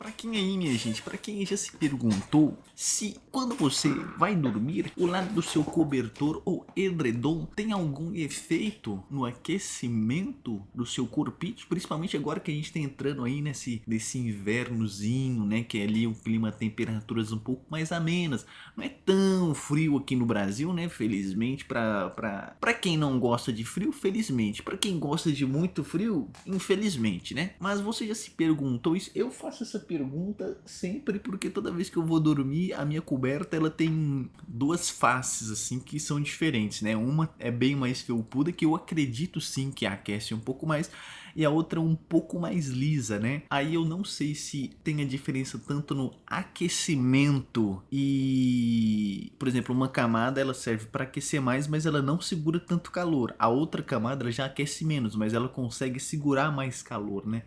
Pra quem aí, minha gente, pra quem já se perguntou se quando você vai dormir, o lado do seu cobertor ou edredom tem algum efeito no aquecimento do seu corpinho, principalmente agora que a gente tá entrando aí nesse invernozinho, né, que é ali o clima, temperaturas um pouco mais amenas, não é tão frio aqui no Brasil, né, felizmente, pra quem não gosta de frio, felizmente, pra quem gosta de muito frio, infelizmente, né, mas você já se perguntou isso? Eu faço essa pergunta sempre porque toda vez que eu vou dormir, a minha coberta ela tem duas faces assim que são diferentes, né? Uma é bem mais felpuda, que eu acredito sim que aquece um pouco mais, e a outra um pouco mais lisa, né? Aí eu não sei se tem a diferença tanto no aquecimento e, por exemplo, uma camada ela serve para aquecer mais, mas ela não segura tanto calor. A outra camada ela já aquece menos, mas ela consegue segurar mais calor, né?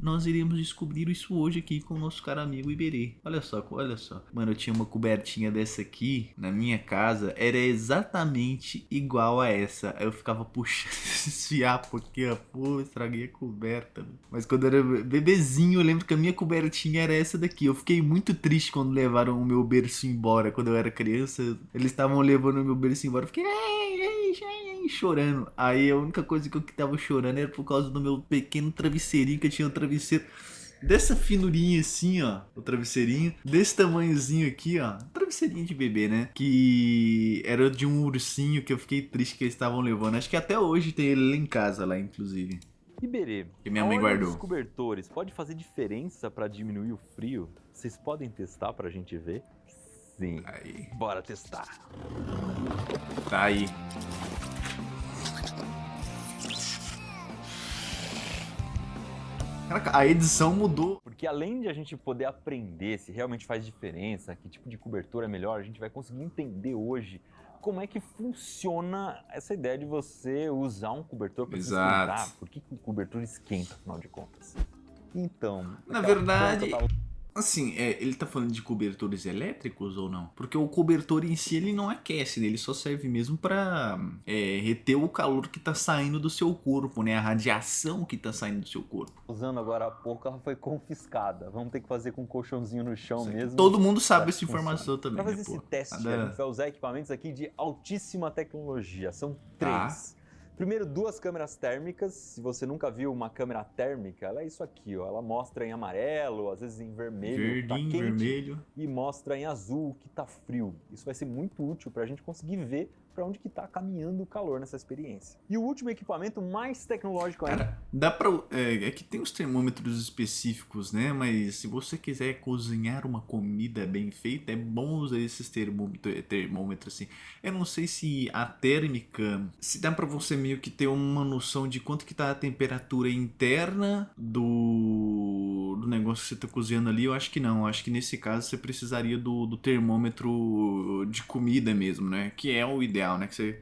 Nós iremos descobrir isso hoje aqui com o nosso caro amigo Iberê. Olha só, olha só. Mano, eu tinha uma cobertinha dessa aqui na minha casa. Era exatamente igual a essa. Aí eu ficava puxando esse fiapo aqui, ó. Pô, estraguei a coberta. Mas quando eu era bebezinho, eu lembro que a minha cobertinha era essa daqui. Eu fiquei muito triste quando levaram o meu berço embora. Quando eu era criança, eles estavam levando o meu berço embora. Eu fiquei chorando. Aí a única coisa que eu tava chorando era por causa do meu pequeno travesseirinho, que eu tinha um travesseiro dessa finurinha assim, ó, o travesseirinho, desse tamanhozinho aqui, ó, travesseirinho de bebê, né, que era de um ursinho que eu fiquei triste que eles estavam levando. Acho que até hoje tem ele lá em casa, lá inclusive. Iberê, Que minha a mãe ordem dos guardou. cobertores pode fazer diferença para diminuir o frio? Vocês podem testar pra gente ver? Sim, Aí, bora testar. tá aí. Caraca, a edição mudou. Porque além de a gente poder aprender se realmente faz diferença, que tipo de cobertura é melhor, a gente vai conseguir entender hoje como é que funciona essa ideia de você usar um cobertor para se Exato. esquentar. Por que o cobertor esquenta, afinal de contas? Então, Na naquela planta verdade, tava... assim, ele tá falando de cobertores elétricos ou não? Porque o cobertor em si ele não aquece, né? Ele só serve mesmo pra reter o calor que tá saindo do seu corpo, né? A radiação que tá saindo do seu corpo. usando agora há pouco, ela foi confiscada. Vamos ter que fazer com um colchãozinho no chão Isso aqui. mesmo Todo mundo para sabe que essa funcione. informação também, Para né, fazer esse pô? teste, a gente Nada... vai usar equipamentos aqui de altíssima tecnologia. São Tá. três. Primeiro, duas câmeras térmicas. Se você nunca viu uma câmera térmica, ela é isso aqui, ó. Ela mostra em amarelo, às vezes em vermelho, o que tá Verdinho, quente, vermelho. e mostra em azul, o que tá frio. Isso vai ser muito útil para a gente conseguir ver para onde que tá caminhando o calor nessa experiência. E o último equipamento mais tecnológico ainda. Cara, dá pra. É que tem os termômetros específicos, né? Mas se você quiser cozinhar uma comida bem feita, é bom usar esses termômetros assim. Eu não sei se a térmica. Se dá pra você meio que ter uma noção de quanto que tá a temperatura interna do negócio que você tá cozinhando ali. Eu acho que não. Eu acho que nesse caso você precisaria do termômetro de comida mesmo, né? Que é o ideal, né? Que você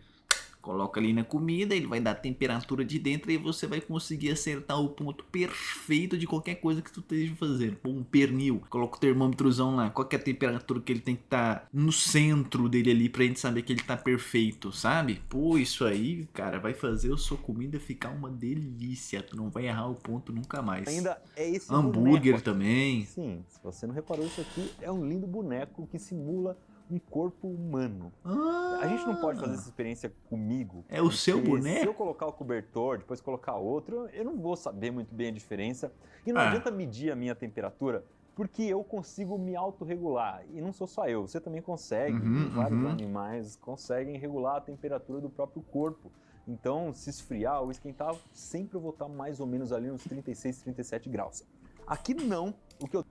coloca ali na comida, ele vai dar a temperatura de dentro e você vai conseguir acertar o ponto perfeito de qualquer coisa que tu esteja fazendo. Pô, um pernil, coloca o termômetrozão lá, qual que é a temperatura que ele tem que estar no centro dele ali pra gente saber que ele tá perfeito, sabe? Pô, isso aí, cara, vai fazer a sua comida ficar uma delícia. Tu não vai errar o ponto nunca mais. Ainda é esse Hambúrguer boneco aqui. também. Sim, se você não reparou, isso aqui é um lindo boneco que simula um corpo humano. A gente não pode fazer essa experiência comigo. É o seu porque se eu boneco? colocar o cobertor, depois colocar outro, eu não vou saber muito bem a diferença. E não Ah. adianta medir a minha temperatura, porque eu consigo me autorregular. E não sou só eu, você também consegue. E vários animais conseguem regular a temperatura do próprio corpo. Então, se esfriar ou esquentar, sempre eu vou estar mais ou menos ali nos 36, 37 graus. Aqui não. O que eu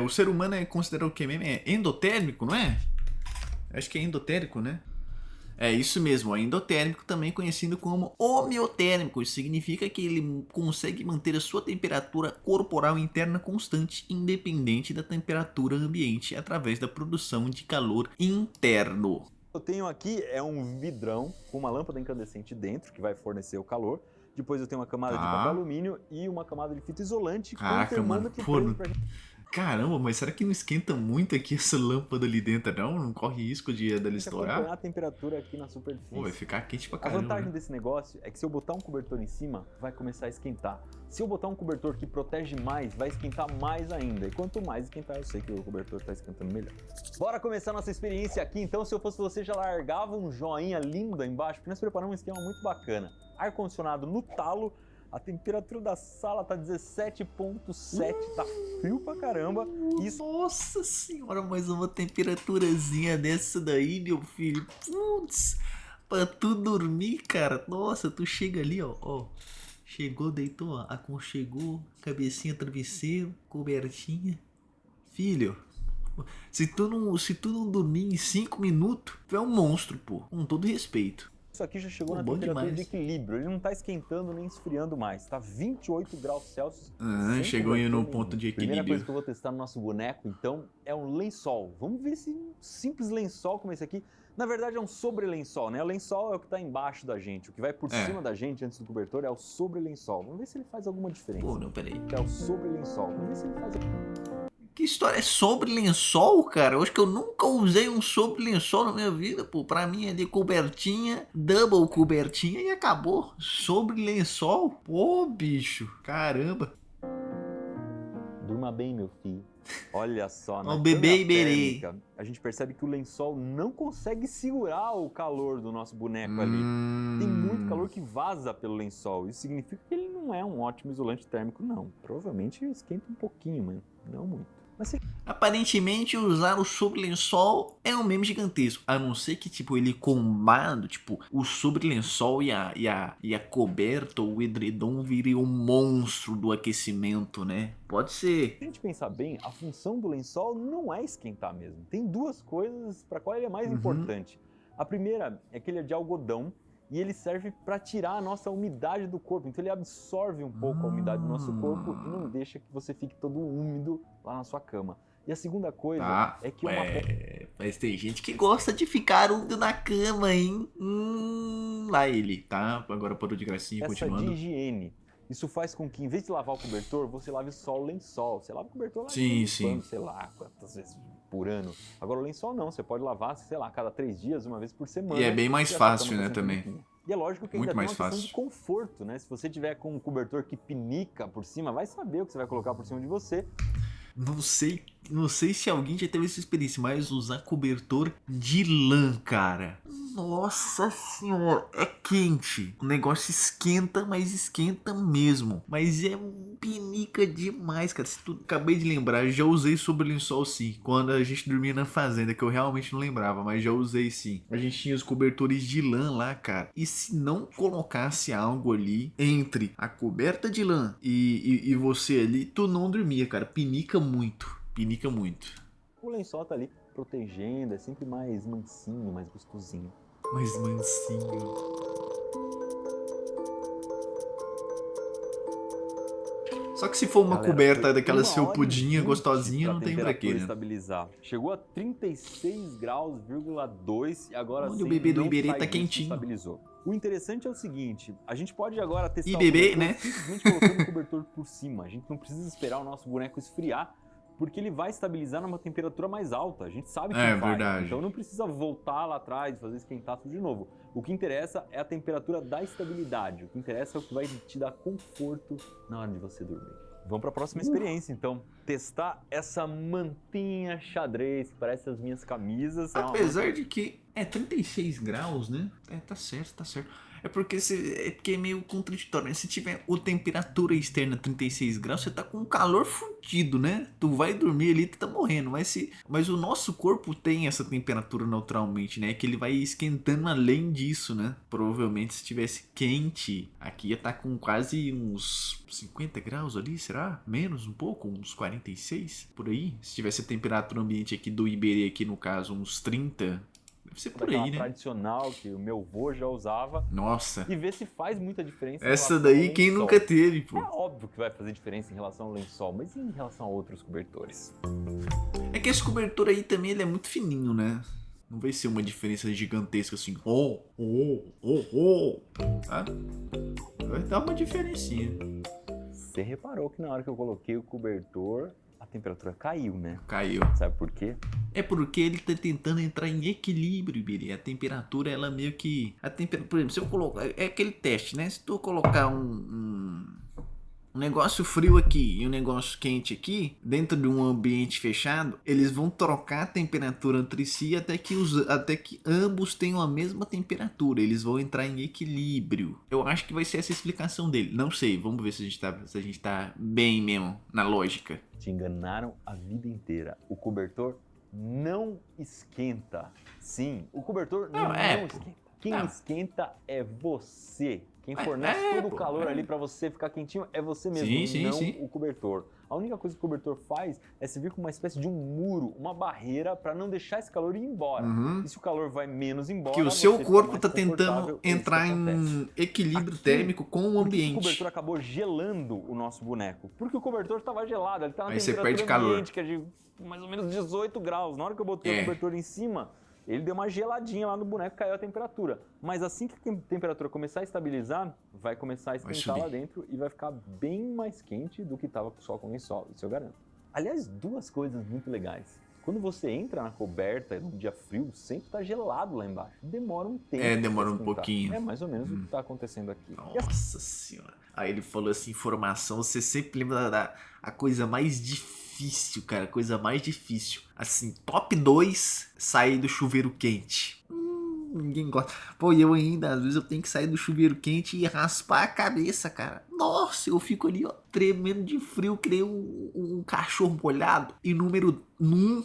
O ser humano é considerado o que mesmo? É endotérmico, não é? Acho que é endotérmico, né? É isso mesmo, ó, endotérmico, também conhecido como homeotérmico. Isso significa que ele consegue manter a sua temperatura corporal interna constante, independente da temperatura ambiente, através da produção de calor interno. eu tenho aqui é um vidrão com uma lâmpada incandescente dentro, que vai fornecer o calor. Depois eu tenho uma camada de papel Tá. alumínio e uma camada de fita isolante com um Caraca, mano. termômetro Pô, preso pra gente. Caramba, mas será que não esquenta muito aqui essa lâmpada ali dentro, não? Não corre risco de dela Tem que acompanhar estourar? a temperatura aqui na Pô, superfície. vai ficar quente pra A caramba, vantagem né? desse negócio é que se eu botar um cobertor em cima, vai começar a esquentar. Se eu botar um cobertor que protege mais, vai esquentar mais ainda. E quanto mais esquentar, eu sei que o cobertor está esquentando melhor. Bora começar nossa experiência aqui, então. Se eu fosse você, já largava um joinha lindo aí embaixo, porque nós preparamos um esquema muito bacana. Ar-condicionado no talo, a temperatura da sala tá 17,7, tá frio pra caramba. Isso Nossa senhora, mais uma temperaturazinha dessa daí, meu filho. Putz, pra tu dormir, cara. Nossa, tu chega ali, ó. Chegou, deitou, ó, aconchegou, cabecinha, travesseiro, cobertinha. Filho, se tu não dormir em 5 minutos, tu é um monstro, pô. Com todo respeito. aqui já chegou Pô, na bom temperatura de demais. equilíbrio, ele não tá esquentando nem esfriando mais, tá 28 graus Celsius. Ah, Sem chegou aí no cobertor nenhum. ponto de Primeira coisa equilíbrio. que eu vou testar no nosso boneco, então, é um lençol. Vamos ver se um simples lençol como esse aqui, na verdade é um sobre-lençol, né? O lençol é o que tá embaixo da gente, o que vai por É. cima da gente antes do cobertor é o sobre-lençol. Vamos ver se ele faz alguma diferença. Pô, não, peraí. É o sobre-lençol, vamos ver se ele faz. Que história é sobre lençol, cara? Eu acho que eu nunca usei um sobre lençol na minha vida, pô. Pra mim é de cobertinha, double cobertinha e acabou. Sobre lençol? Pô, bicho. Caramba. Durma bem, meu filho. Olha só, na Ó, bebê câmera Iberê. térmica, a gente percebe que o lençol não consegue segurar o calor do nosso boneco ali. Tem muito calor que vaza pelo lençol. Isso significa que ele não é um ótimo isolante térmico, não. Provavelmente esquenta um pouquinho, mas não muito. Mas se Aparentemente, usar o sobre-lençol é um meme gigantesco. A não ser que, tipo, ele combado, tipo, o sobre-lençol e a coberta ou o edredom vire um monstro do aquecimento, né? Pode ser. a gente pensar bem, a função do lençol não é esquentar mesmo. Tem duas coisas para qual ele é mais importante. A primeira é que ele é de algodão e ele serve para tirar a nossa umidade do corpo. Então ele absorve um pouco a umidade do nosso corpo e não deixa que você fique todo úmido lá na sua cama. E a segunda coisa Tá, é que é uma mas tem gente que gosta de ficar úmido na cama, hein? Lá ele, tá? Agora parou de gracinha, peça de continuando. higiene. Isso faz com que, em vez de lavar o cobertor, você lave só o lençol. Você lava o cobertor lá Sim, de sim. pano, sei lá, quantas vezes por ano. Agora o lençol não, você pode lavar, sei lá, cada 3 dias, uma vez por semana. E é bem mais a sua fácil, cama né, tá sempre também. limpinha. E é lógico que Muito ainda tem mais uma questão de fácil. conforto, né? Se você tiver com um cobertor que pinica por cima, vai saber o que você vai colocar por cima de você. Não sei se alguém já teve essa experiência, mas usar cobertor de lã, cara. Nossa senhora, é quente. O negócio esquenta, mas esquenta mesmo. Mas é pinica demais, cara. Se tu acabei de lembrar, já usei sobre lençol sim. Quando a gente dormia na fazenda, que eu realmente não lembrava, mas já usei sim. A gente tinha os cobertores de lã lá, cara. E se não colocasse algo ali entre a coberta de lã e você ali, tu não dormia, cara. Pinica muito. Pinica muito. O lençol tá ali protegendo, é sempre mais mansinho, mais gostosinho. Mas mansinho. Só que se for uma Galera, coberta foi daquela 1 hora e felpudinha, 20 gostosinha, pra não tem pra quê, temperatura né? estabilizar. Chegou a 36 graus,2 e agora Olha, sim o bebê do não Iberê sai tá disso, quentinho. estabilizou. O interessante é o seguinte, a gente pode agora testar E o bebê, cobertor né? simplesmente colocando o cobertor por cima. A gente não precisa esperar o nosso boneco esfriar, porque ele vai estabilizar numa temperatura mais alta. A gente sabe que É vai. verdade. Então não precisa voltar lá atrás e fazer esquentar tudo de novo. O que interessa é a temperatura da estabilidade. O que interessa é o que vai te dar conforto na hora de você dormir. Vamos para a próxima experiência, então. Testar essa mantinha xadrez, que parece as minhas camisas. Apesar de que é 36 graus, né? É, tá certo, tá certo. É porque é meio contraditório, né? Se tiver a temperatura externa 36 graus, você tá com um calor fudido, né? Tu vai dormir ali, tu tá morrendo. Mas o nosso corpo tem essa temperatura naturalmente, né? Que ele vai esquentando além disso, né? Provavelmente se tivesse quente, aqui ia estar com quase uns 50 graus ali, será? Menos um pouco, uns 46 por aí. Se tivesse a temperatura ambiente aqui do Iberê, aqui no caso, uns 30. Deve ser por daquela aí, né? tradicional que o meu avô já usava. Nossa. E ver se faz muita diferença em Essa relação ao daí quem lençol. nunca teve, pô. É óbvio que vai fazer diferença em relação ao lençol, mas e em relação a outros cobertores? É que esse cobertor aí também ele é muito fininho, né? Não vai ser uma diferença gigantesca assim. Tá? Vai dar uma diferencinha. Você reparou que na hora que eu coloquei o cobertor, a temperatura caiu, né? Caiu. Sabe por quê? É porque ele tá tentando entrar em equilíbrio, Biri. A temperatura, ela meio que... Por exemplo, se eu colocar... É aquele teste, né? Se tu colocar um negócio frio aqui e um negócio quente aqui, dentro de um ambiente fechado, eles vão trocar a temperatura entre si até que ambos tenham a mesma temperatura. Eles vão entrar em equilíbrio. Eu acho que vai ser essa a explicação dele. Não sei, vamos ver se a gente tá bem mesmo na lógica. Te enganaram a vida inteira. O cobertor não esquenta. Sim, o cobertor não esquenta. Quem esquenta é você. Quem fornece todo o calor ali pra você ficar quentinho é você mesmo, não o cobertor. A única coisa que o cobertor faz é servir como uma espécie de um muro, uma barreira para não deixar esse calor ir embora. E se o calor vai menos embora... Que o seu corpo tá tentando entrar em equilíbrio térmico com o ambiente. O cobertor acabou gelando o nosso boneco. Porque o cobertor estava gelado, ele tá na Aí você temperatura perde calor. ambiente, que é de mais ou menos 18 graus. Na hora que eu botei o cobertor em cima... Ele deu uma geladinha lá no boneco, caiu a temperatura. Mas assim que a temperatura começar a estabilizar, vai começar a esquentar lá dentro e vai ficar bem mais quente do que estava só com o lençol, isso eu garanto. Aliás, duas coisas muito legais. Quando você entra na coberta num dia frio, sempre tá gelado lá embaixo. Demora um tempo. Demora um pouquinho. É mais ou menos o que tá acontecendo aqui. Nossa senhora. Aí ele falou assim, informação, você sempre lembra da coisa mais difícil, cara, coisa mais difícil. Assim, top 2, sair do chuveiro quente. Ninguém gosta. Pô, e eu ainda, às vezes eu tenho que sair do chuveiro quente e raspar a cabeça, cara. Nossa, eu fico ali, ó, tremendo de frio, que nem um cachorro molhado. E número 1,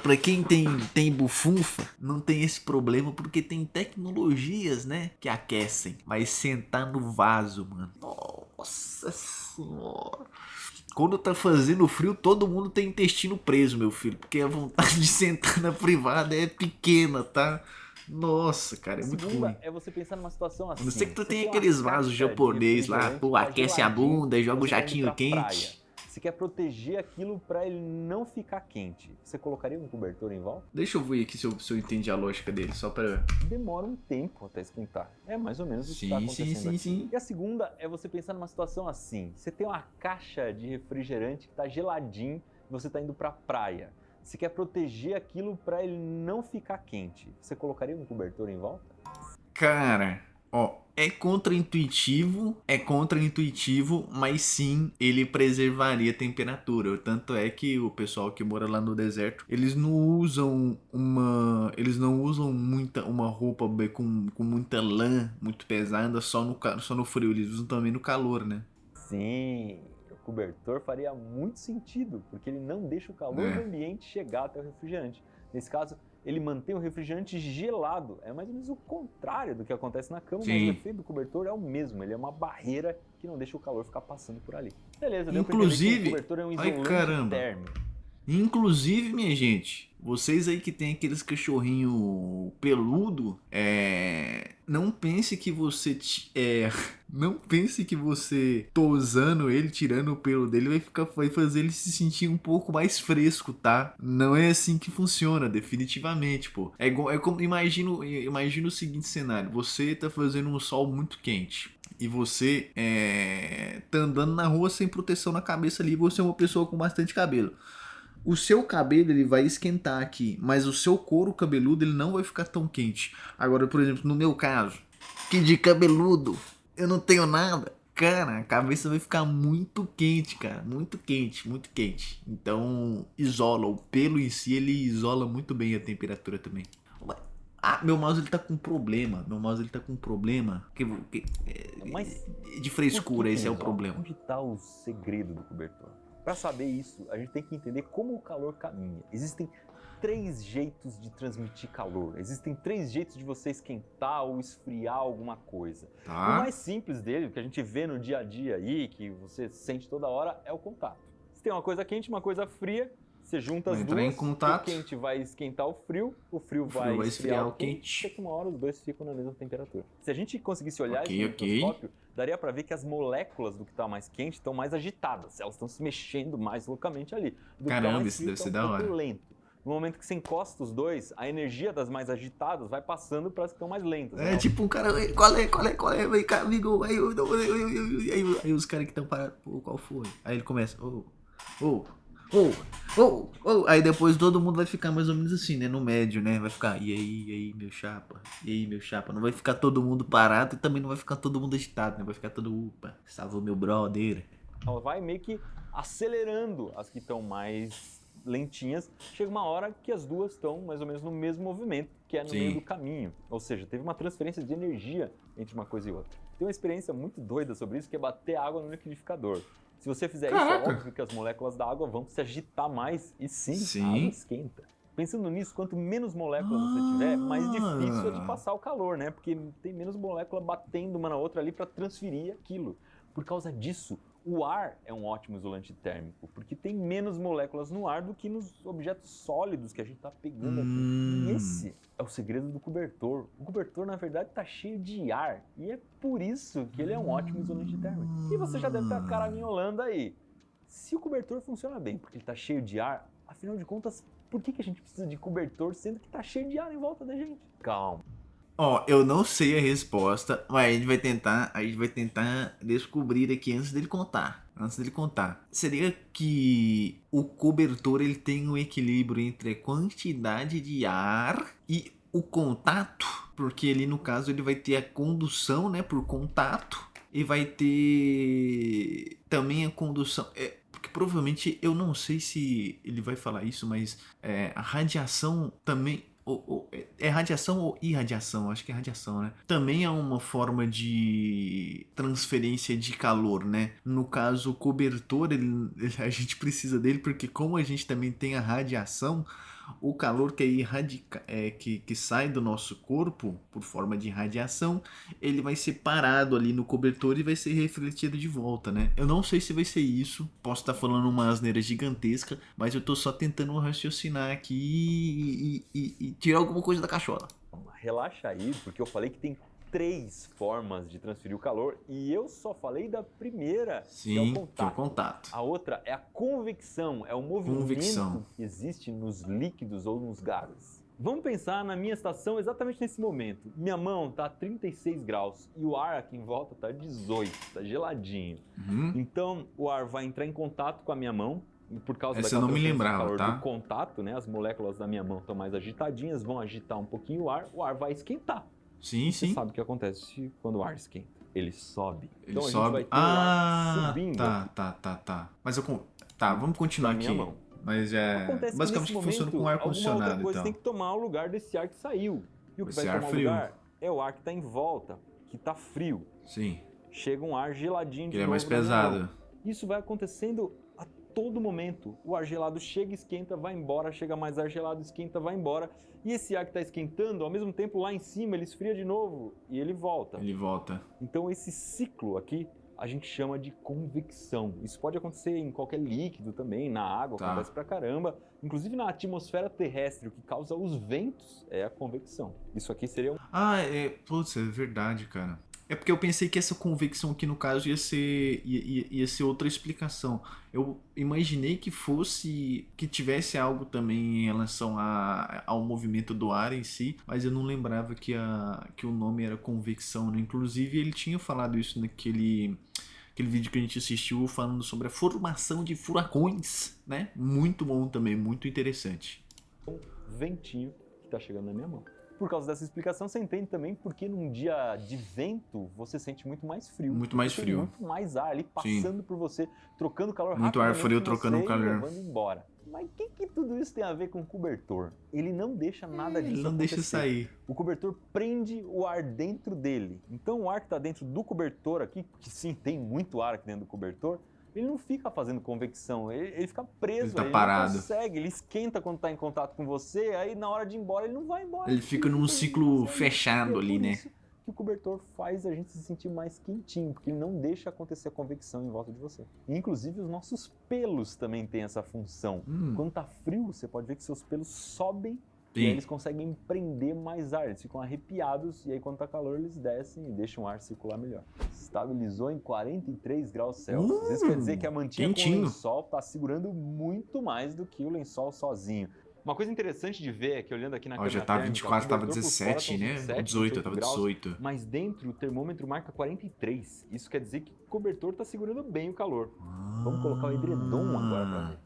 pra quem tem bufunfa, não tem esse problema, porque tem tecnologias, né, que aquecem. Mas sentar no vaso, mano. Nossa senhora. Quando tá fazendo frio, todo mundo tem intestino preso, meu filho. Porque a vontade de sentar na privada é pequena, tá? Nossa, cara, é muito ruim. É você pensar numa situação assim. Não sei que tu tem aqueles vasos japonês lá, pô, aquece a bunda, joga o jatinho quente. Você quer proteger aquilo para ele não ficar quente. Você colocaria um cobertor em volta? Deixa eu ver aqui se eu entendi a lógica dele, só pra... Demora um tempo até esquentar. É mais ou menos o que está acontecendo aqui. Sim. E a segunda é você pensar numa situação assim. Você tem uma caixa de refrigerante que tá geladinho e você tá indo pra praia. Você quer proteger aquilo para ele não ficar quente. Você colocaria um cobertor em volta? Cara, ó, é contraintuitivo, mas sim, ele preservaria a temperatura. Tanto é que o pessoal que mora lá no deserto, eles não usam uma roupa com muita lã, muito pesada, só no frio, eles usam também no calor, né? Sim. O cobertor faria muito sentido, porque ele não deixa o calor do ambiente chegar até o refrigerante. Nesse caso, ele mantém o refrigerante gelado. É mais ou menos o contrário do que acontece na cama, mas o efeito do cobertor é o mesmo. Ele é uma barreira que não deixa o calor ficar passando por ali. Beleza, deu pra entender que o cobertor é um isolante térmico. Inclusive, minha gente, vocês aí que tem aqueles cachorrinho peludo, não pense que você tosando ele, tirando o pelo dele, vai fazer ele se sentir um pouco mais fresco, tá? Não é assim que funciona, definitivamente, pô. É como imagina o seguinte cenário: você tá fazendo um sol muito quente. E você tá andando na rua sem proteção na cabeça ali, você é uma pessoa com bastante cabelo. O seu cabelo ele vai esquentar aqui, mas o seu couro cabeludo ele não vai ficar tão quente. Agora, por exemplo, no meu caso, que de cabeludo eu não tenho nada, cara, a cabeça vai ficar muito quente, cara, muito quente, muito quente. Então, isola, o pelo em si ele isola muito bem a temperatura também. Meu mouse ele tá com problema. Mas de frescura, esse é o problema. Onde tá o segredo do cobertor? Para saber isso, a gente tem que entender como o calor caminha. Existem 3 jeitos de transmitir calor. Existem 3 jeitos de você esquentar ou esfriar alguma coisa. O mais simples dele, que a gente vê no dia a dia aí, que você sente toda hora, é o contato. Se tem uma coisa quente, uma coisa fria, você junta as duas, o quente vai esquentar o frio vai esfriar o quente, até que uma hora os dois ficam na mesma temperatura. Se a gente conseguisse olhar isso no microscópio, daria para ver que as moléculas do que está mais quente estão mais agitadas, elas estão se mexendo mais loucamente ali. Caramba, isso deve ser da hora. Lento. No momento que você encosta os dois, a energia das mais agitadas vai passando para as que estão mais lentas. É, tipo um cara, qual é, vem cá, amigo, aí os caras que estão parados, pô, qual foi? Aí ele começa, Aí depois todo mundo vai ficar mais ou menos assim, né? No médio, né? Vai ficar, e aí, meu chapa? E aí, meu chapa? Não vai ficar todo mundo parado e também não vai ficar todo mundo agitado, né? Vai ficar todo, opa, salvou meu brother. Ela vai meio que acelerando as que estão mais lentinhas. Chega uma hora que as duas estão mais ou menos no mesmo movimento, que é no meio do caminho. Ou seja, teve uma transferência de energia entre uma coisa e outra. Tem uma experiência muito doida sobre isso, que é bater água no liquidificador. Se você fizer isso, é óbvio que as moléculas da água vão se agitar mais e sim, a água esquenta. Pensando nisso, quanto menos moléculas você tiver, mais difícil é de passar o calor, né? Porque tem menos molécula batendo uma na outra ali para transferir aquilo. Por causa disso, o ar é um ótimo isolante térmico, porque tem menos moléculas no ar do que nos objetos sólidos que a gente está pegando aqui. E esse é o segredo do cobertor. O cobertor, na verdade, está cheio de ar, e é por isso que ele é um ótimo isolante térmico. E você já deve estar caraminholando aí. Se o cobertor funciona bem porque ele está cheio de ar, afinal de contas, por que a gente precisa de cobertor sendo que está cheio de ar em volta da gente? Calma. Eu não sei a resposta, mas a gente vai tentar descobrir aqui antes dele contar. Seria que o cobertor ele tem um equilíbrio entre a quantidade de ar e o contato? Porque ali no caso ele vai ter a condução, né, por contato, e vai ter também a condução. Porque provavelmente, eu não sei se ele vai falar isso, mas a radiação também. É radiação ou irradiação? Acho que é radiação, né? Também é uma forma de transferência de calor, né? No caso, o cobertor, a gente precisa dele porque como a gente também tem a radiação, o calor que sai do nosso corpo por forma de radiação, ele vai ser parado ali no cobertor e vai ser refletido de volta, né? Eu não sei se vai ser isso, posso estar falando uma asneira gigantesca, mas eu tô só tentando raciocinar aqui e tirar alguma coisa da cachola. Relaxa aí, porque eu falei que tem 3 formas de transferir o calor e eu só falei da primeira, sim, que é o contato. A outra é a convecção, é o movimento que existe nos líquidos ou nos gases. Vamos pensar na minha estação exatamente nesse momento. Minha mão está a 36 graus e o ar aqui em volta está a 18, está geladinho. Então o ar vai entrar em contato com a minha mão. E por causa daquela transferência de calor do contato, né, as moléculas da minha mão estão mais agitadinhas, vão agitar um pouquinho o ar vai esquentar. Sim. Você sabe o que acontece quando o ar esquenta? Ele sobe. Então a gente vai ter o ar subindo. Tá. Mas vamos continuar aqui. Minha mão. Mas basicamente funciona com ar condicionado. Outra coisa tem que tomar o lugar desse ar que saiu. E o que vai tomar o lugar é o ar que está em volta, que está frio. Sim. Chega um ar geladinho de novo. Ele é mais pesado. Isso vai acontecendo a todo momento. O ar gelado chega, esquenta, vai embora, chega mais ar gelado, esquenta, vai embora. E esse ar que está esquentando, ao mesmo tempo lá em cima, ele esfria de novo e ele volta. Então esse ciclo aqui a gente chama de convecção. Isso pode acontecer em qualquer líquido também, na água, acontece pra caramba. Inclusive na atmosfera terrestre, o que causa os ventos é a convecção. Isso aqui seria um... Putz, é verdade, cara. É porque eu pensei que essa convecção aqui no caso ia ser outra explicação. Eu imaginei que tivesse algo também em relação ao movimento do ar em si, mas eu não lembrava que o nome era convecção, né? Inclusive ele tinha falado isso naquele vídeo que a gente assistiu falando sobre a formação de furacões, né? Muito bom também, muito interessante. Um ventinho que tá chegando na minha mão. Por causa dessa explicação, você entende também porque num dia de vento você sente muito mais frio. Muito mais frio. Muito mais ar ali passando por você, trocando calor rápido. Muito ar frio trocando calor. E levando embora. Mas o que tudo isso tem a ver com o cobertor? Ele não deixa nada disso Ele não deixa sair. O cobertor prende o ar dentro dele. Então o ar que está dentro do cobertor aqui, que sim, tem muito ar aqui dentro do cobertor, ele não fica fazendo convecção, ele fica preso, ele parado. Não consegue, ele esquenta quando está em contato com você, aí na hora de ir embora ele não vai embora. Ele fica num ciclo fechado ali, né? Isso que o cobertor faz a gente se sentir mais quentinho, porque ele não deixa acontecer a convecção em volta de você. E, inclusive os nossos pelos também têm essa função. Quando tá frio, você pode ver que seus pelos sobem. E aí eles conseguem prender mais ar, eles ficam arrepiados e aí quando tá calor eles descem e deixam o ar circular melhor. Estabilizou em 43 graus Celsius. Isso quer dizer que a mantinha com o lençol tá segurando muito mais do que o lençol sozinho. Uma coisa interessante de ver é que olhando aqui na câmera já tá 24, tava 17, né? 18, tava 18. Mas dentro o termômetro marca 43. Isso quer dizer que o cobertor tá segurando bem o calor. Vamos colocar o edredom agora pra ver.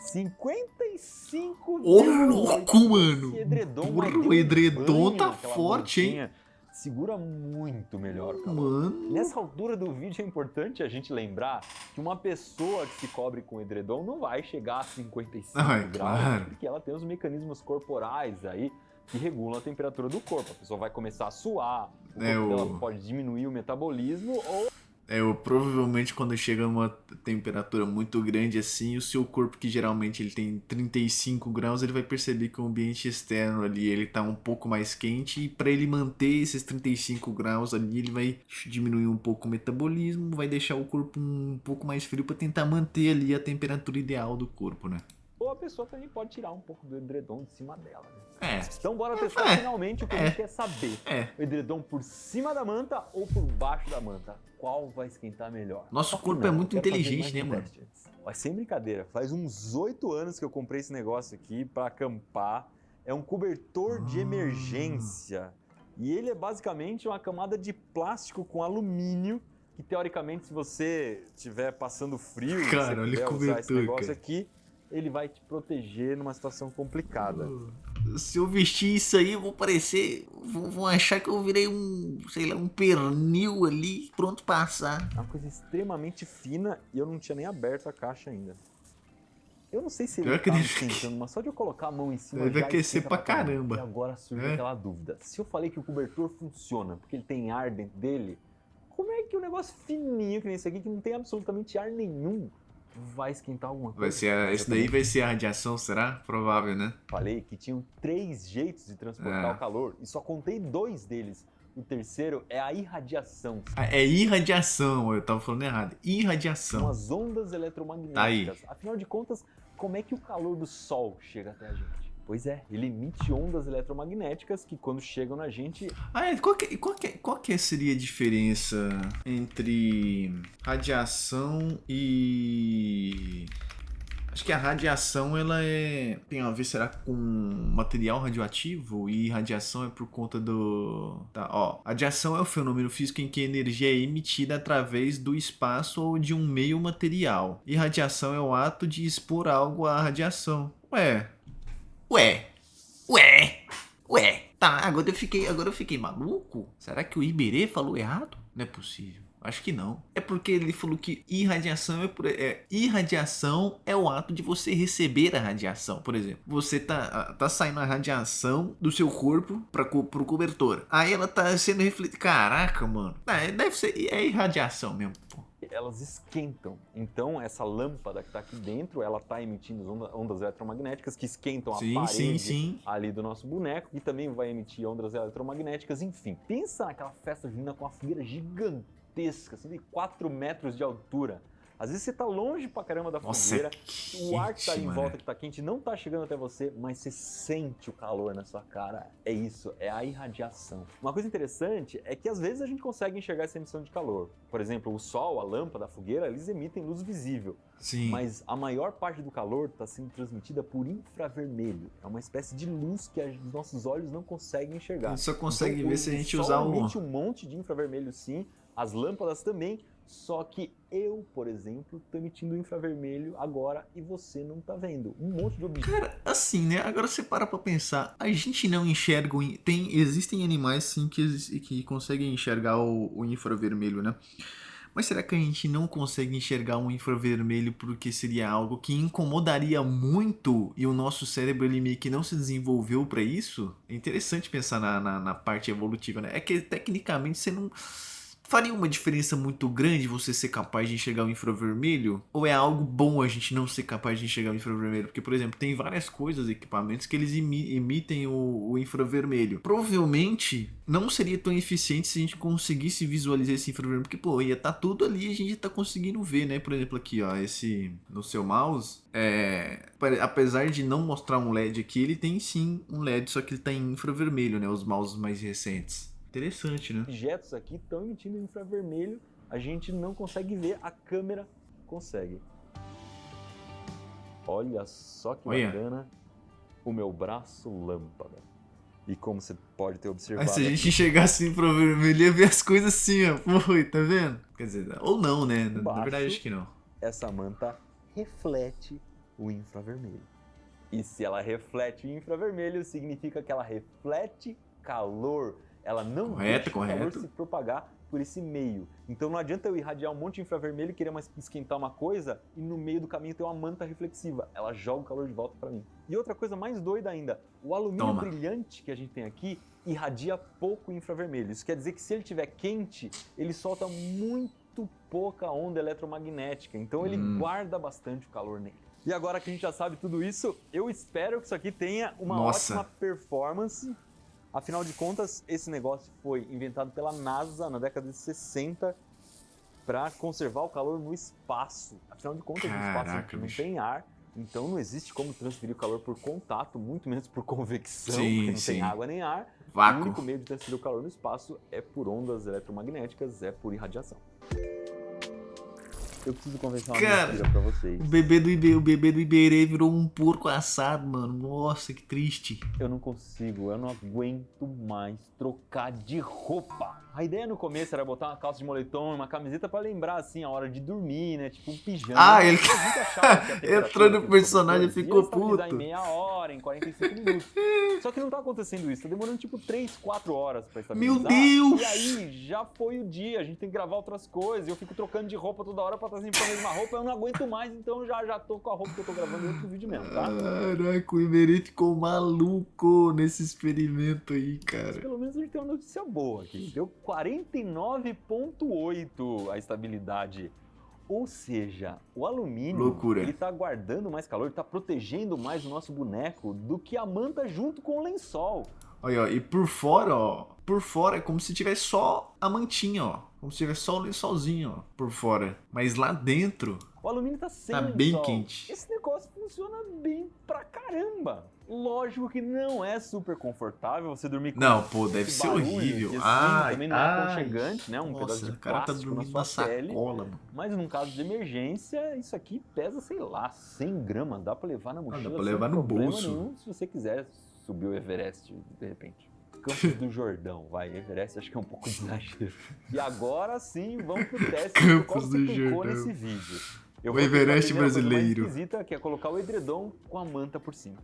55 Ô, louco, mano! Esse edredom, O edredom tá forte, hein? mantinha. Segura muito melhor o calor. Mano. Nessa altura do vídeo é importante a gente lembrar que uma pessoa que se cobre com edredom não vai chegar a 55 graus, claro. porque ela tem os mecanismos corporais aí que regulam a temperatura do corpo. A pessoa vai começar a suar, o corpo dela pode diminuir o metabolismo ou... Provavelmente quando chega numa temperatura muito grande assim, o seu corpo, que geralmente ele tem 35 graus, ele vai perceber que o ambiente externo ali ele tá um pouco mais quente, e para ele manter esses 35 graus ali, ele vai diminuir um pouco o metabolismo, vai deixar o corpo um pouco mais frio para tentar manter ali a temperatura ideal do corpo, né? Ou a pessoa também pode tirar um pouco do edredom de cima dela, né? Então bora testar finalmente o que a gente quer saber. O edredom por cima da manta ou por baixo da manta? Qual vai esquentar melhor? Nosso corpo é muito inteligente, né, mano? Mas sem brincadeira, faz uns 8 anos que eu comprei esse negócio aqui pra acampar. É um cobertor de emergência. E ele é basicamente uma camada de plástico com alumínio, que teoricamente, se você estiver passando frio, cara, você puder usar esse negócio cara. aqui, ele vai te proteger numa situação complicada. Se eu vestir isso aí, eu vou parecer... Vão achar que eu virei um pernil ali, pronto pra assar. É uma coisa extremamente fina e eu não tinha nem aberto a caixa ainda. Eu não sei se ele tá me esquentando, mas só de eu colocar a mão em cima deve já aquecer pra caramba. E agora surge aquela dúvida. Se eu falei que o cobertor funciona porque ele tem ar dentro dele, como é que o negócio fininho que nem esse aqui, que não tem absolutamente ar nenhum, vai esquentar alguma coisa? Esse daí vai ser a radiação, será? Provável, né? Falei que tinham 3 jeitos de transportar o calor e só contei 2 deles. O terceiro é a irradiação. É irradiação, eu tava falando errado. Irradiação. São as ondas eletromagnéticas. Afinal de contas, como é que o calor do Sol chega até a gente? Pois é, ele emite ondas eletromagnéticas que quando chegam na gente... Qual que seria a diferença entre radiação e... Acho que a radiação tem a ver, será, com material radioativo, e radiação é por conta do... Radiação é o fenômeno físico em que a energia é emitida através do espaço ou de um meio material. E radiação é o ato de expor algo à radiação. Tá, agora eu fiquei maluco? Será que o Iberê falou errado? Não é possível. Acho que não. É porque ele falou que irradiação irradiação é o ato de você receber a radiação. Por exemplo, você tá saindo a radiação do seu corpo pro cobertor. Aí ela tá sendo refletida. Caraca, mano. Deve ser irradiação mesmo, pô. Elas esquentam. Então, essa lâmpada que está aqui dentro, ela está emitindo ondas eletromagnéticas que esquentam a parede ali do nosso boneco, e também vai emitir ondas eletromagnéticas. Enfim, pensa naquela festa junina com uma fogueira gigantesca, assim, de 4 metros de altura. Às vezes você tá longe pra caramba da fogueira, o ar que tá ali em volta, que tá quente, não tá chegando até você, mas você sente o calor na sua cara. É isso, é a irradiação. Uma coisa interessante é que às vezes a gente consegue enxergar essa emissão de calor. Por exemplo, o sol, a lâmpada, a fogueira, eles emitem luz visível. Sim. Mas a maior parte do calor está sendo transmitida por infravermelho. É uma espécie de luz que os nossos olhos não conseguem enxergar. A gente só consegue ver se a gente usar o... emite um monte de infravermelho, sim. As lâmpadas também. Só que eu, por exemplo, tô emitindo infravermelho agora e você não tá vendo. Um monte de objetos. Cara, assim, né? Agora você para pra pensar. A gente não enxerga... Existem animais, sim, que conseguem enxergar o infravermelho, né? Mas será que a gente não consegue enxergar um infravermelho porque seria algo que incomodaria muito e o nosso cérebro, ele meio que não se desenvolveu pra isso? É interessante pensar na parte evolutiva, né? É que tecnicamente você não... Faria uma diferença muito grande você ser capaz de enxergar o infravermelho? Ou é algo bom a gente não ser capaz de enxergar o infravermelho? Porque, por exemplo, tem várias coisas, equipamentos que eles emitem o infravermelho. Provavelmente não seria tão eficiente se a gente conseguisse visualizar esse infravermelho. Porque, pô, ia estar tudo ali e a gente tá conseguindo ver, né? Por exemplo, aqui, ó, no seu mouse, apesar de não mostrar um LED aqui, ele tem sim um LED, só que ele tá em infravermelho, né? Os mouses mais recentes. Interessante, né? Objetos aqui estão emitindo infravermelho, a gente não consegue ver, a câmera consegue. Olha só que bacana o meu braço lâmpada. E como você pode ter observado... se a gente enxergasse infravermelho, ia ver as coisas assim, ó. Pô, tá vendo? Quer dizer, ou não, né? Na verdade, acho que não. Essa manta reflete o infravermelho. E se ela reflete o infravermelho, significa que ela reflete calor. Ela não deixa o calor se propagar por esse meio. Então não adianta eu irradiar um monte de infravermelho e querer esquentar uma coisa e no meio do caminho ter uma manta reflexiva. Ela joga o calor de volta para mim. E outra coisa mais doida ainda, o alumínio brilhante que a gente tem aqui irradia pouco infravermelho. Isso quer dizer que se ele estiver quente, ele solta muito pouca onda eletromagnética. Então ele guarda bastante o calor nele. E agora que a gente já sabe tudo isso, eu espero que isso aqui tenha uma ótima performance. Afinal de contas, esse negócio foi inventado pela NASA na década de 60 para conservar o calor no espaço. Afinal de contas, no espaço não tem ar, então não existe como transferir o calor por contato, muito menos por convecção, porque não tem água nem ar. Vácuo. O único meio de transferir o calor no espaço é por ondas eletromagnéticas, é por irradiação. Eu preciso convencer uma mentira pra vocês. O bebê do Iberê virou um porco assado, mano. Nossa, que triste. Eu não consigo, eu não aguento mais trocar de roupa. A ideia no começo era botar uma calça de moletom e uma camiseta pra lembrar, assim, a hora de dormir, né? Tipo um pijama. Ele entrou no personagem e ficou puto. Em meia hora, em 45 minutos. Só que não tá acontecendo isso. Tá demorando tipo 3, 4 horas pra estabilizar. Meu Deus! E aí, já foi o dia. A gente tem que gravar outras coisas. Eu fico trocando de roupa toda hora pra estar sempre com a mesma roupa. Eu não aguento mais, então já tô com a roupa que eu tô gravando em outro vídeo mesmo, tá? Caraca, o Iberê ficou maluco nesse experimento aí, cara. Mas pelo menos a gente tem uma notícia boa aqui. Deu 49,8 a estabilidade. Ou seja, o alumínio, ele tá guardando mais calor, ele tá protegendo mais o nosso boneco do que a manta junto com o lençol. Olha, ó, e por fora é como se tivesse só a mantinha, ó. Como se tivesse só o lençolzinho, ó, por fora. Mas lá dentro, o alumínio tá sem lençol. bem quente. Esse negócio funciona bem pra caramba. Lógico que não é super confortável você dormir com deve ser horrível. Também não é aconchegante, né? Um pedaço de plástico tá dormindo na sacola, mano. Mas num caso de emergência, isso aqui pesa, sei lá, 100 gramas. Dá pra levar na mochila. Dá pra levar no bolso. Nenhum, se você quiser subir o Everest, de repente. Campos do Jordão, Everest acho que é um pouco de exagero. E agora sim, vamos pro teste. Campos do Jordão. Nesse vídeo. O Everest brasileiro. Mais esquisita, que é colocar o edredom com a manta por cima.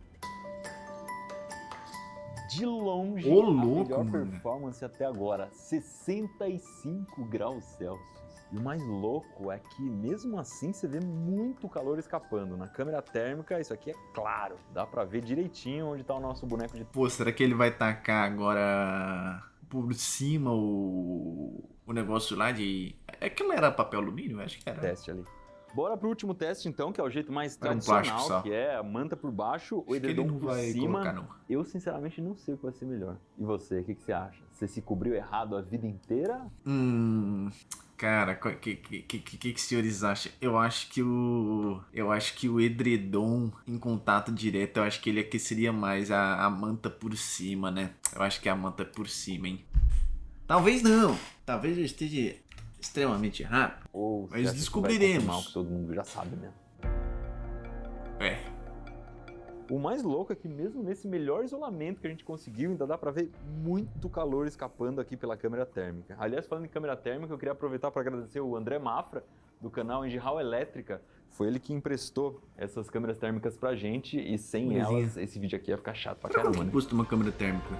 De longe, a melhor performance até agora, 65 graus Celsius. E o mais louco é que mesmo assim você vê muito calor escapando. Na câmera térmica isso aqui é claro, dá pra ver direitinho onde tá o nosso boneco de... Pô, será que ele vai tacar agora por cima o negócio lá de... Aquilo era papel alumínio? Acho que era. Teste ali. Bora pro último teste, então, que é o jeito mais tradicional, que é a manta por baixo, o edredom por cima. Eu, sinceramente, não sei o que vai ser melhor. E você, o que você acha? Você se cobriu errado a vida inteira? Cara, o que os senhores acham? Eu acho que o edredom em contato direto, eu acho que ele aqueceria mais a manta por cima, né? Eu acho que a manta por cima, hein? Talvez não. Talvez eu esteja extremamente errado. Mas descobriremos. Que todo mundo já sabe mesmo. É. O mais louco é que mesmo nesse melhor isolamento que a gente conseguiu, ainda dá pra ver muito calor escapando aqui pela câmera térmica. Aliás, falando em câmera térmica, eu queria aproveitar para agradecer o André Mafra, do canal Engihao Elétrica. Foi ele que emprestou essas câmeras térmicas pra gente e sem elas esse vídeo aqui ia ficar chato pra caramba, né? Quanto custa uma câmera térmica?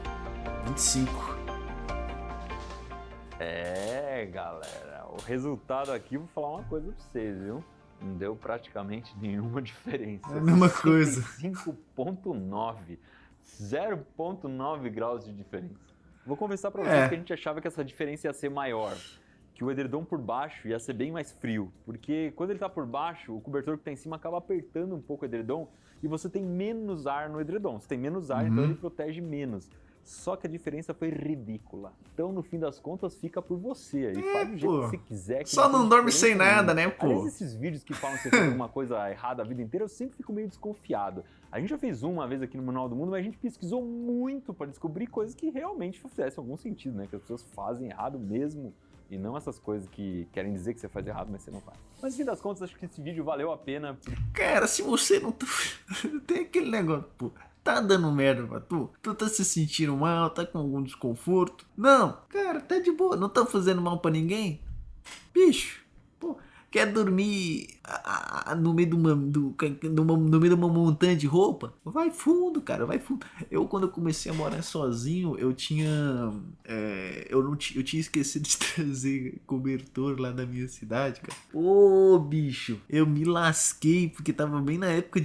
25. Galera, o resultado aqui, vou falar uma coisa pra vocês, viu? Não deu praticamente nenhuma diferença. É a mesma coisa. 5,9. 0,9 graus de diferença. Vou confessar pra vocês que a gente achava que essa diferença ia ser maior. Que o edredom por baixo ia ser bem mais frio. Porque quando ele tá por baixo, o cobertor que tá em cima acaba apertando um pouco o edredom e você tem menos ar no edredom. Você tem menos ar, então ele protege menos. Só que a diferença foi ridícula. Então, no fim das contas, fica por você. E faz do jeito que você quiser. Só não dorme sem nada, né, pô? Aliás, esses vídeos que falam que você fez alguma coisa errada a vida inteira, eu sempre fico meio desconfiado. A gente já fez uma vez aqui no Manual do Mundo, mas a gente pesquisou muito para descobrir coisas que realmente fizessem algum sentido, né? Que as pessoas fazem errado mesmo. E não essas coisas que querem dizer que você faz errado, mas você não faz. Mas, no fim das contas, acho que esse vídeo valeu a pena. Cara, se você não tá... Tem aquele negócio, pô. Tá dando merda pra tu? Tu tá se sentindo mal? Tá com algum desconforto? Não, cara, tá de boa. Não tá fazendo mal pra ninguém? Bicho, pô, quer dormir no meio de no meio de uma montanha de roupa, vai fundo, cara, vai fundo. Quando eu comecei a morar sozinho, eu tinha eu tinha esquecido de trazer cobertor lá da minha cidade, cara. Ô, bicho, eu me lasquei porque tava bem na época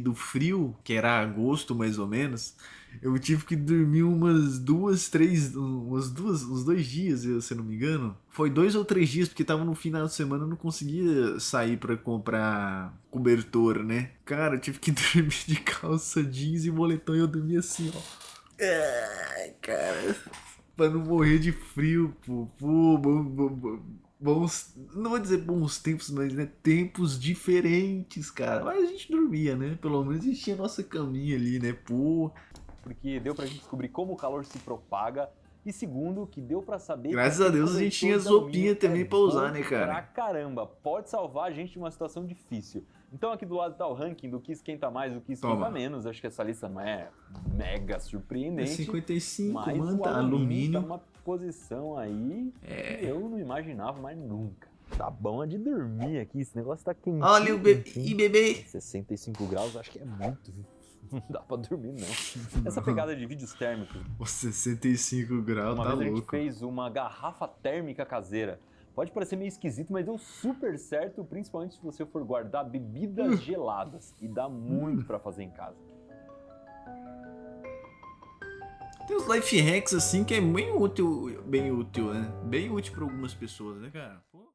do frio, que era agosto mais ou menos. Eu tive que dormir umas uns 2 dias, se eu não me engano. Foi 2 ou 3 dias, porque tava no final de semana, eu não conseguia sair pra comprar cobertor, né? Cara, eu tive que dormir de calça jeans e moletom e eu dormi assim, ó. Ai, cara, pra não morrer de frio, pô. Pô, bons, não vou dizer bons tempos, mas né, tempos diferentes, cara. Mas a gente dormia, né? Pelo menos a gente tinha a nossa caminha ali, né? Pô, porque deu pra gente descobrir como o calor se propaga. E segundo, que deu pra saber graças que a aquele Deus a gente tinha as cobertor de alumínio roupinhas também pra usar, bom né, pra cara? caramba, pode salvar a gente de uma situação difícil. Então aqui do lado tá o ranking do que esquenta mais, o que esquenta Toma. menos. Acho que essa lista não é mega É surpreendente, 55, mas manta, o alumínio tá alumínio. numa posição aí que eu não imaginava mais nunca. Tá bom é de dormir aqui, esse negócio tá quentinho. Olha o bebê. E bebê. 65 graus, acho que é muito. Não dá pra dormir, não. Essa pegada de vídeos térmicos. Os 65 graus, Uma tá vez a gente louco. fez uma garrafa térmica caseira. Pode parecer meio esquisito, mas deu super certo, principalmente se você for guardar bebidas geladas. E dá muito pra fazer em casa. Tem uns life hacks assim que é bem útil, né? Bem útil pra algumas pessoas, né, cara? Pô.